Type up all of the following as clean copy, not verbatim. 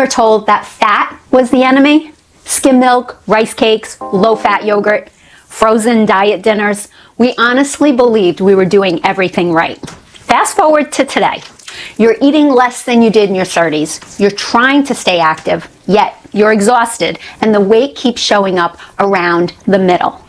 were told that fat was the enemy, skim milk, rice cakes, low-fat yogurt, frozen diet dinners, we honestly believed we were doing everything right. Fast forward to today. You're eating less than you did in your 30s. You're trying to stay active, yet you're exhausted, and the weight keeps showing up around the middle.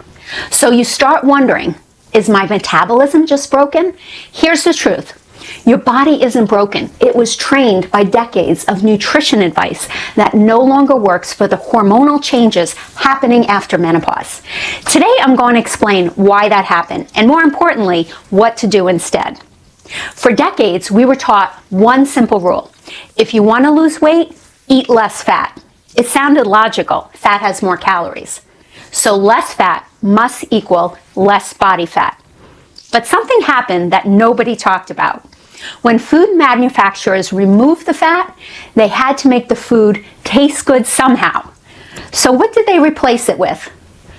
So you start wondering, is my metabolism just broken? Here's the truth. Your body isn't broken. It was trained by decades of nutrition advice that no longer works for the hormonal changes happening after menopause. Today, I'm going to explain why that happened, and more importantly, what to do instead. For decades, we were taught one simple rule. If you want to lose weight, eat less fat. It sounded logical. Fat has more calories. So less fat must equal less body fat. But something happened that nobody talked about. When food manufacturers removed the fat, they had to make the food taste good somehow. So what did they replace it with?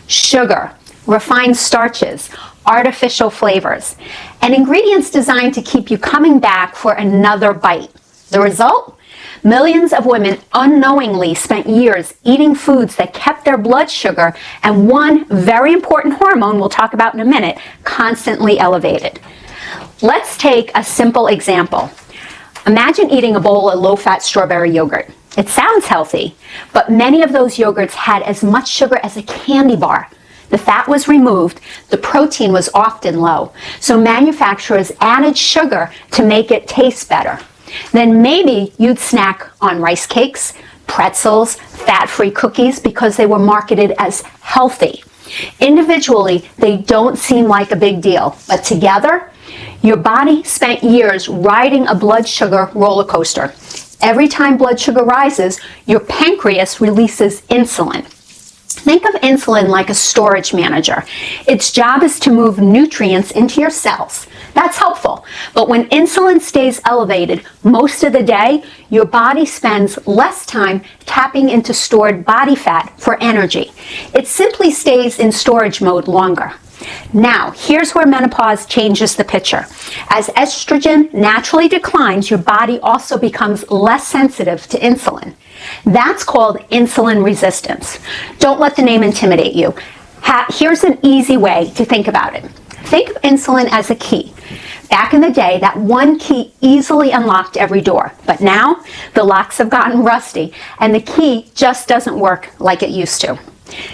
Sugar, refined starches, artificial flavors, and ingredients designed to keep you coming back for another bite. The result? Millions of women unknowingly spent years eating foods that kept their blood sugar and one very important hormone we'll talk about in a minute constantly elevated. Let's take a simple example. Imagine eating a bowl of low-fat strawberry yogurt. It sounds healthy, but many of those yogurts had as much sugar as a candy bar. The fat was removed, the protein was often low, so manufacturers added sugar to make it taste better. Then maybe you'd snack on rice cakes, pretzels, fat-free cookies because they were marketed as healthy. Individually, they don't seem like a big deal, but together, your body spent years riding a blood sugar roller coaster. Every time blood sugar rises, your pancreas releases insulin. Think of insulin like a storage manager. Its job is to move nutrients into your cells. That's helpful. But when insulin stays elevated most of the day, your body spends less time tapping into stored body fat for energy. It simply stays in storage mode longer. Now, here's where menopause changes the picture. As estrogen naturally declines, your body also becomes less sensitive to insulin. That's called insulin resistance. Don't let the name intimidate you. Here's an easy way to think about it. Think of insulin as a key. Back in the day, that one key easily unlocked every door. But now, the locks have gotten rusty, and the key just doesn't work like it used to.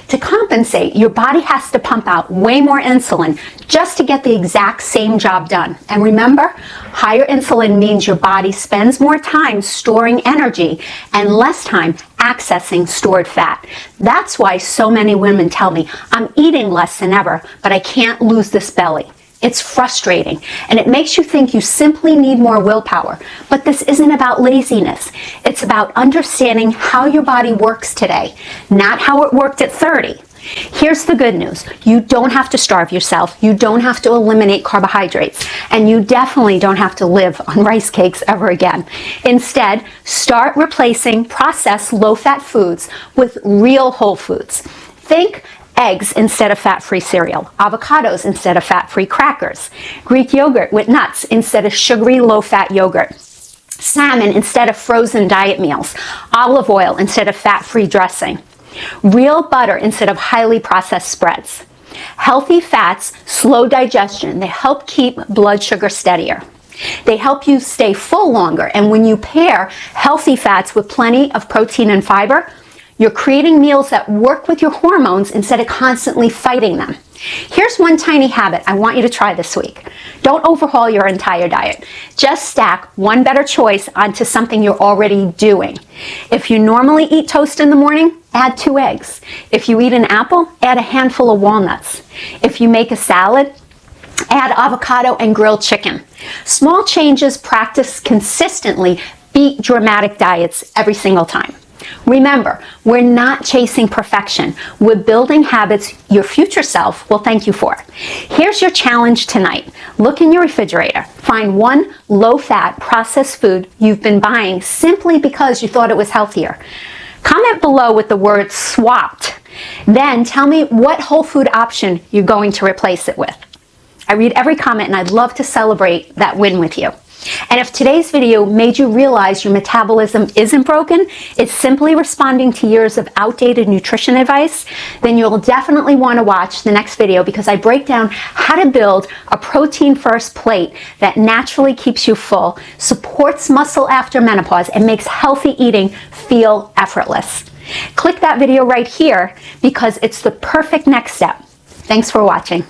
To compensate, your body has to pump out way more insulin just to get the exact same job done. And remember, higher insulin means your body spends more time storing energy and less time accessing stored fat. That's why so many women tell me, I'm eating less than ever, but I can't lose this belly. It's frustrating, and it makes you think you simply need more willpower. But this isn't about laziness. It's about understanding how your body works today, not how it worked at 30. Here's the good news. You don't have to starve yourself. You don't have to eliminate carbohydrates. And you definitely don't have to live on rice cakes ever again. Instead, start replacing processed low-fat foods with real whole foods. Think eggs instead of fat-free cereal, avocados instead of fat-free crackers, Greek yogurt with nuts instead of sugary low-fat yogurt, salmon instead of frozen diet meals, olive oil instead of fat-free dressing, real butter instead of highly processed spreads. Healthy fats slow digestion. They help keep blood sugar steadier. They help you stay full longer, and when you pair healthy fats with plenty of protein and fiber, you're creating meals that work with your hormones instead of constantly fighting them. Here's one tiny habit I want you to try this week. Don't overhaul your entire diet. Just stack one better choice onto something you're already doing. If you normally eat toast in the morning, add 2 eggs. If you eat an apple, add a handful of walnuts. If you make a salad, add avocado and grilled chicken. Small changes practiced consistently beat dramatic diets every single time. Remember, we're not chasing perfection. We're building habits your future self will thank you for. Here's your challenge tonight. Look in your refrigerator. Find one low-fat processed food you've been buying simply because you thought it was healthier. Comment below with the word swapped. Then tell me what whole food option you're going to replace it with. I read every comment and I'd love to celebrate that win with you. And if today's video made you realize your metabolism isn't broken, it's simply responding to years of outdated nutrition advice, then you'll definitely want to watch the next video, because I break down how to build a protein-first plate that naturally keeps you full, supports muscle after menopause, and makes healthy eating feel effortless. Click that video right here because it's the perfect next step. Thanks for watching.